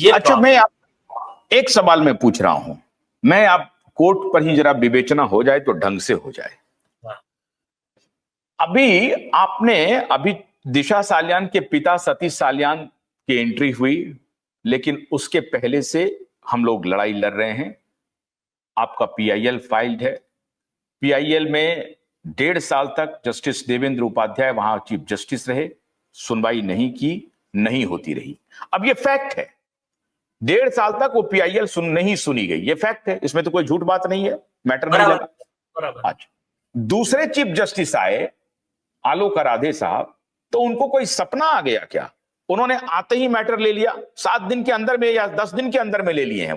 ये अच्छा, मैं आप एक सवाल मैं पूछ रहा हूं, मैं आप कोर्ट पर ही जरा विवेचना हो जाए तो ढंग से हो जाए। अभी दिशा सालियान के पिता सतीश सालियान की एंट्री हुई, लेकिन उसके पहले से हम लोग लड़ाई लड़ रहे हैं। आपका पीआईएल फाइल्ड है। पीआईएल में 1.5 साल तक जस्टिस देवेंद्र उपाध्याय वहां चीफ जस्टिस रहे, सुनवाई नहीं की, नहीं होती रही। अब ये फैक्ट है, 1.5 साल तक वो पीआईएल नहीं सुनी गई, ये फैक्ट है, इसमें तो कोई झूठ बात नहीं है, मैटर नहीं लगा। अच्छा, दूसरे चीफ जस्टिस आए आलोक आराधे साहब, तो उनको कोई सपना आ गया क्या? उन्होंने आते ही मैटर ले लिया, 7 दिन के अंदर में या 10 दिन के अंदर में ले लिए हैं।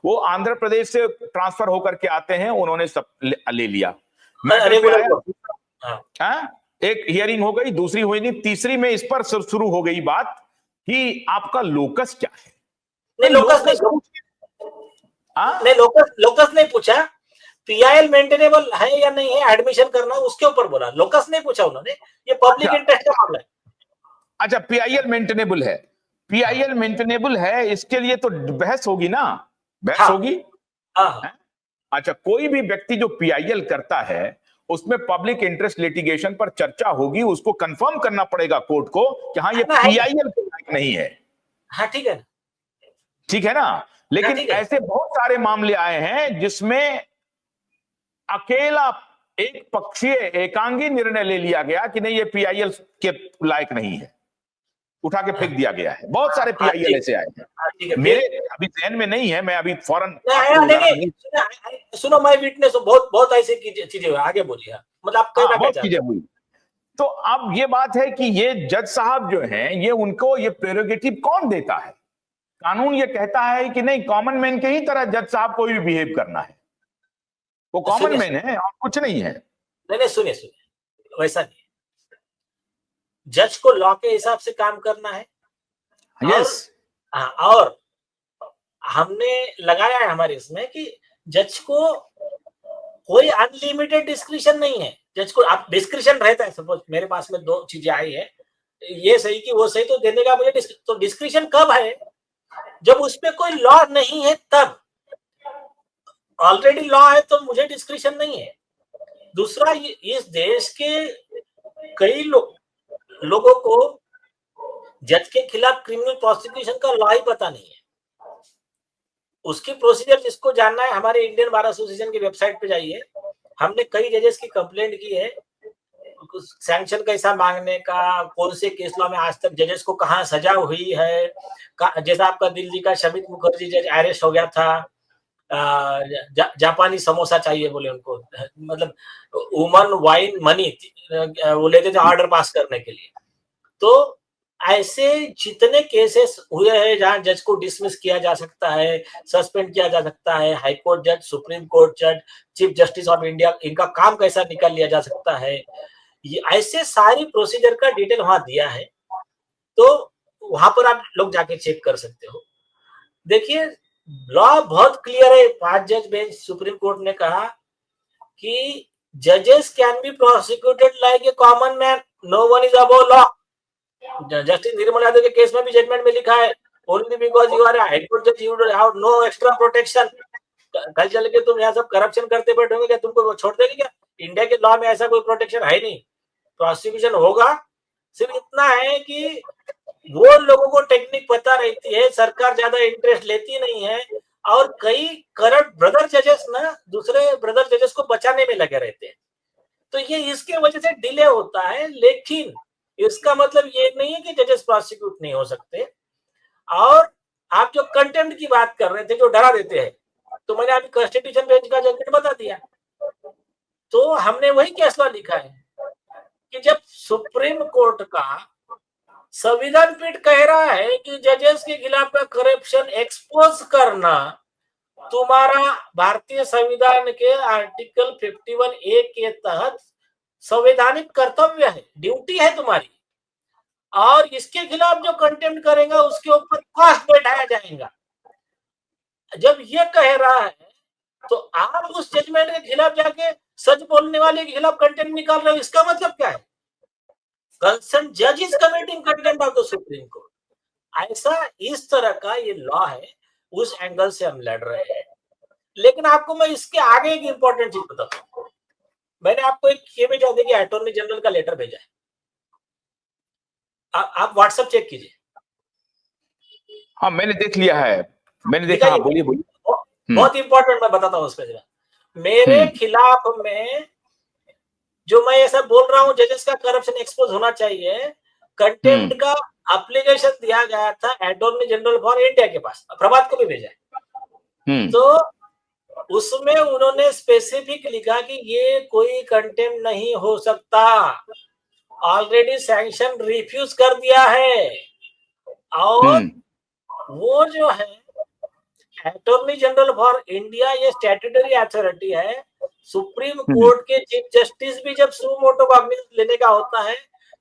वो आंध्र प्रदेश से ट्रांसफर होकर के आते हैं, उन्होंने सब ले लिया। मैटर पे आया, एक हियरिंग हो गई, दूसरी हुई नहीं, तीसरी में इस पर शुरू हो गई बात कि आपका लोकस क्या है। नहीं, लोकस नहीं पूछा, पीआईएल मेंटेनेबल है या नहीं है, एडमिशन करना उसके ऊपर बोला, लोकस नहीं पूछा उन्होंने। ये पब्लिक इंटरेस्ट का मामला है। अच्छा, पीआईएल मेंटेनेबल है, पीआईएल मेंटेनेबल है, इसके लिए तो बहस होगी ना, बहस होगी। अच्छा, कोई भी व्यक्ति जो पीआईएल करता है उसमें पब्लिक इंटरेस्ट लिटिगेशन पर चर्चा होगी, उसको कंफर्म करना पड़ेगा कोर्ट को कि हाँ ये पीआईएल के लायक नहीं है। हाँ, ठीक है, ठीक है ना। लेकिन ऐसे बहुत सारे मामले आए हैं जिसमें अकेला एक पक्षीय एकांगी निर्णय ले लिया गया कि नहीं ये पीआईएल के लायक नहीं है, उठा के फेंक दिया गया है। बहुत सारे पीआईएल ऐसे आए हैं, मेरे अभी ध्यान में नहीं है, मैं अभी फौरन सुनो, मैं विटनेस हूं, बहुत ऐसी चीजें आगे बोलिए, मतलब आप बहुत चीजें हुई। तो अब ये बात है कि ये जज साहब जो हैं, ये उनको ये प्रेरोगेटिव कौन देता है? कानून ये कहता है कि नहीं, कॉमन मैन के ही तरह जज साहब को भी बिहेव करना है, वो कॉमन मैन है और कुछ नहीं है। नहीं, सुनिए, वैसा नहीं, जज को लॉ के हिसाब से काम करना है। यस, और हमने लगाया है हमारे इसमें कि जज को कोई अनलिमिटेड डिस्क्रिशन नहीं है। जज को आप डिस्क्रिशन रहता है, सपोज मेरे पास में 2 चीजें आई है, ये सही कि वो सही, तो देने का मुझे तो डिस्क्रिशन कब है? जब उसमें कोई लॉ नहीं है तब। ऑलरेडी लॉ है तो मुझे डिस्क्रिशन नहीं है। दूसरा, इस देश के कई लोगों को जज के खिलाफ क्रिमिनल प्रोसिक्यूशन का लॉ ही पता नहीं है। उसकी प्रोसीजर जिसको जानना है, हमारे इंडियन बार एसोसिएशन की वेबसाइट पे जाइए। हमने कई जजेस की कंप्लेंट की है, सैंक्शन कैसा मांगने का, कौन से केस लॉ में आज तक जजेस को कहाँ सजा हुई है। जैसा आपका दिल्ली का शमित मुखर्जी जज अरेस्ट हो गया था, जापानी समोसा चाहिए बोले उनको, मतलब वुमन वाइन मनी वो लेते थे ऑर्डर पास करने के लिए। तो ऐसे जितने केसेस हुए हैं जहां जज को डिसमिस किया जा सकता है, सस्पेंड किया जा सकता है, हाई कोर्ट जज, सुप्रीम कोर्ट जज, चीफ जस्टिस ऑफ इंडिया, इनका काम कैसा निकाल लिया जा सकता है, ये ऐसे सारी प्रोसीजर का डिटेल वहां दिया है। तो वहां पर आप लोग जाके चेक कर सकते हो। देखिए, लॉ बहुत क्लियर है। 5 जज बेंच सुप्रीम कोर्ट ने कहा कि जजेस can be prosecuted like a common man, no one is above law. Justice Nirmal Yadav के केस में भी जजमेंट में लिखा है, only because you are a high court जज you have no extra protection. कल चल के तुम यहाँ सब करप्शन करते बैठोगे क्या, तुमको छोड़ देंगे क्या? इंडिया के लॉ में ऐसा कोई प्रोटेक्शन है नहीं। प्रोसिक्यूशन होगा, सिर्फ इतना है कि वो लोगों को टेक्निक पता रहती है, सरकार ज्यादा इंटरेस्ट लेती नहीं है, और कई करप्ट ब्रदर जजेस ना दूसरे ब्रदर जजेस को बचाने में लगे रहते हैं। तो ये इसके वजह से डिले होता है, लेकिन इसका मतलब ये नहीं है कि जजेस प्रोसिक्यूट नहीं हो सकते। और आप जो कंटेम्प्ट की बात कर रहे थे, जो डरा देते हैं, तो मैंने अभी कॉन्स्टिट्यूशन बेंच का जजमेंट बता दिया। तो हमने वही केस लॉ लिखा है कि जब सुप्रीम कोर्ट का संविधान पीठ कह रहा है कि जजेस के खिलाफ का करप्शन एक्सपोज करना तुम्हारा भारतीय संविधान के आर्टिकल 51A के तहत संवैधानिक कर्तव्य है, ड्यूटी है तुम्हारी, और इसके खिलाफ जो कंटेम्प्ट करेगा उसके ऊपर कॉस्ट बैठाया जाएगा। जब ये कह रहा है तो आप उस जजमेंट के खिलाफ जाके सच बोलने वाले के खिलाफ कंटेम्प्ट निकाल रहे हो, इसका मतलब क्या है? कंसर्न जज is committing contempt of the supreme court. ऐसा इस तरह का ये लॉ है, उस एंगल से हम लड़ रहे हैं। लेकिन आपको मैं इसके आगे एक इंपॉर्टेंट चीज बताता हूँ। मैंने आपको एक ये भेजा, देखिए अटॉर्नी जनरल का लेटर भेजा है, आप व्हाट्सएप चेक कीजिए। हाँ मैंने देख लिया है, मैंने देखा। हाँ दिखाइए, बोलिए बोलिए। बहुत इंपॉर्टेंट मैं बताता हूँ उस पे। मेरे हम्म खिलाफ में जो मैं ऐसा बोल रहा हूँ, जजेस का करप्शन एक्सपोज होना चाहिए, कंटेम्प्ट हम्म का एप्लीकेशन दिया गया था अटॉर्नी जनरल फॉर इंडिया के पास, प्रभात को भी भेजा है। हम्म तो उसमें उन्होंने स्पेसिफिक लिखा कि ये कोई कंटेम्प्ट नहीं हो सकता, ऑलरेडी सैंक्शन रिफ्यूज कर दिया है। और हम्म वो जो है अटॉर्नी जनरल फॉर इंडिया, ये स्टैट्यूटरी अथॉरिटी है। सुप्रीम हम्म कोर्ट के चीफ जस्टिस भी जब सू मोटो कॉग्निजेंस लेने का होता है,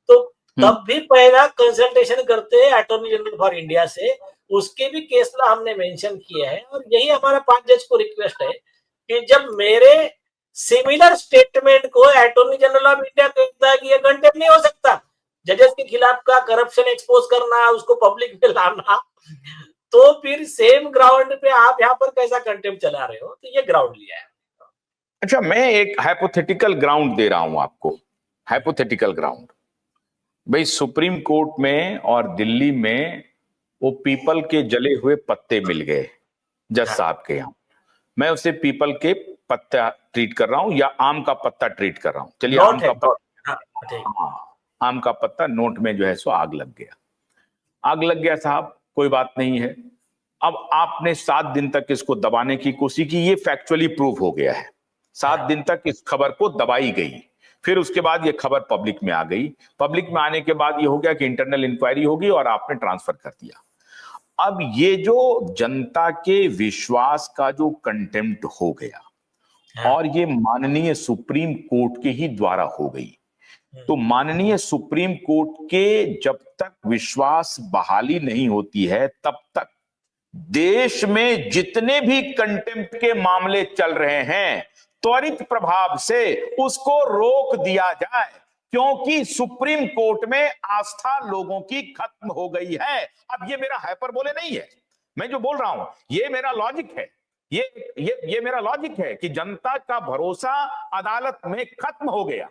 तो हम्म तब भी पहला कंसल्टेशन करते हैं अटॉर्नी जनरल फॉर इंडिया से। उसके भी केस ला हमने मेंशन किया है, और यही हमारा 5 जज को रिक्वेस्ट है कि जब मेरे सिमिलर स्टेटमेंट को अटॉर्नी जनरल ऑफ इंडिया कहता है कि ये कंटेम्प्ट नहीं हो सकता, जजेस के खिलाफ का करप्शन एक्सपोज करना, उसको पब्लिक में लाना, तो फिर सेम ग्राउंड पे आप यहाँ पर कैसा कंटेम्प्ट चला रहे हो? तो ये ग्राउंड लिया है। अच्छा, मैं एक हाइपोथेटिकल ग्राउंड दे रहा हूं आपको, हाइपोथेटिकल ग्राउंड। भाई सुप्रीम कोर्ट में और दिल्ली में वो पीपल के जले हुए पत्ते मिल गए जज साहब के यहाँ। मैं उसे पीपल के पत्ता ट्रीट कर रहा हूं या आम का पत्ता ट्रीट कर रहा हूं। चलिए आम नोट है, का नोट। पत्ता। हाँ, ठीक। हाँ, आम का पत्ता नोट में जो है सो आग लग गया। आग लग गया साहब, कोई बात नहीं है। अब आपने 7 दिन तक इसको दबाने की कोशिश की, ये फैक्चुअली प्रूव हो गया है। 7 दिन तक इस खबर को दबाई गई, फिर उसके बाद ये खबर पब्लिक में आ गई। पब्लिक में आने के बाद ये हो गया कि इंटरनल इंक्वायरी होगी और आपने ट्रांसफर कर दिया। अब ये जो जनता के विश्वास का जो कंटेम्प्ट हो गया, हाँ, और ये माननीय सुप्रीम कोर्ट के ही द्वारा हो गई, तो माननीय सुप्रीम कोर्ट के जब तक विश्वास बहाली नहीं होती है, तब तक देश में जितने भी कंटेम्प्ट के मामले चल रहे हैं, त्वरित प्रभाव से उसको रोक दिया जाए, क्योंकि सुप्रीम कोर्ट में आस्था लोगों की खत्म हो गई है। अब ये मेरा हाइपरबोले नहीं है, मैं जो बोल रहा हूं ये मेरा लॉजिक है। ये मेरा लॉजिक है कि जनता का भरोसा अदालत में खत्म हो गया।